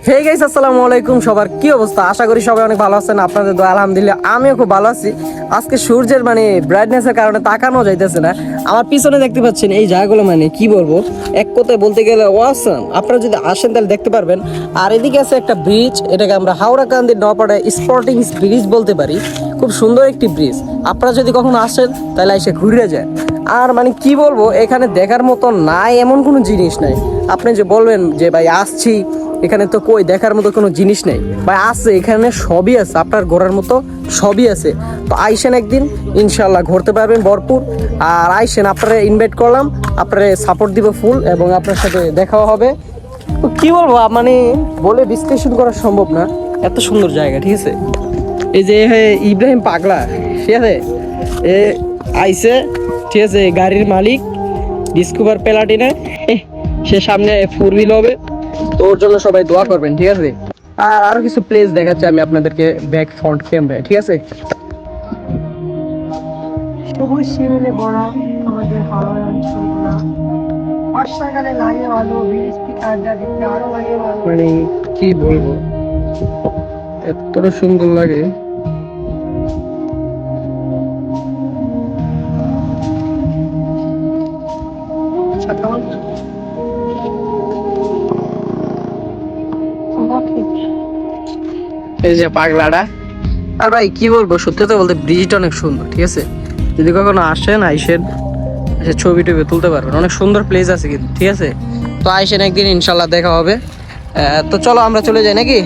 Hey guys, আসসালামু আলাইকুম। সবার কি অবস্থা? আশা করি সবাই অনেক ভালো আছেন। আপনাদের দোয়া আলহামদুলিল্লাহ আমিও খুব ভালো আছি। আজকে সূর্যের ব্রাইটনেসের কারণে তাকানো যাইতেছে না। আমার পিছনে দেখতে পাচ্ছেন এই জায়গাগুলো, কি বলবো, এক কথায় বলতে গেলে ওয়াসাম। আপনারা যদি আসেন তাহলে দেখতে পারবেন। আর এদিকে আছে একটা ব্রিজ, এটাকে আমরা হাওড়াকান্দি নপাড়া স্পোর্টিং ব্রিজ বলতে পারি। খুব সুন্দর একটি ব্রিজ। আপনারা যদি কখনো আসেন তাহলে এসে ঘুরে যায়। আর কি বলবো, এখানে দেখার মতো নাই এমন কোনো জিনিস নাই। আপনি যে বলবেন যে ভাই আসছি, এখানে তো কই দেখার মতো কোনো জিনিস নেই ভাই। আছে, এখানে সবই আছে, আপনার ঘোরার মতো সবই আছে। তো আইসেন একদিন, ইনশাল্লাহ ঘুরতে পারবেন ভরপুর। আর আইসেন, আপনারা ইনভাইট করলাম, আপনারা সাপোর্ট দিব ফুল, এবং আপনার সাথে দেখাও হবে। তো কি বলবো, বলে বিশ্লেষণ করা সম্ভব না, এত সুন্দর জায়গা। ঠিক আছে, এই যে ইব্রাহিম পাগলা, ঠিক আছে, এ আইসে, ঠিক আছে, গাড়ির মালিক ডিসকভার প্লাটিনা, সে সামনে ফোর হুইল হবে। তো ওর জন্য সবাই দোয়া করবেন, ঠিক আছে। আর আরো কিছু প্লেস দেখাচ্ছি আমি আপনাদেরকে ব্যাক ফ্রন্ট ক্যামেরায়, ঠিক আছে। সবুজ শিবিরে ভরা আমাদের হাওড়ার অঞ্চলগুলো বর্ষাকালে লাগে ভালো, বৃষ্টিতে আড্ডা দিতে আরো লাগে ভালো। কি বলবো, এতটা সুন্দর লাগে। এই যে পাগলাটা। আর ভাই কি বলবো, সত্যি তো বলতে ব্রিজটা অনেক সুন্দর, ঠিক আছে। যদি কখনো আইসেন, ছবি টবি তুলতে পারবেন। অনেক সুন্দর প্লেস আছে কিন্তু, ঠিক আছে। তো আইসেন একদিন, ইনশাল্লাহ দেখা হবে। তো চলো আমরা চলে যাই নাকি।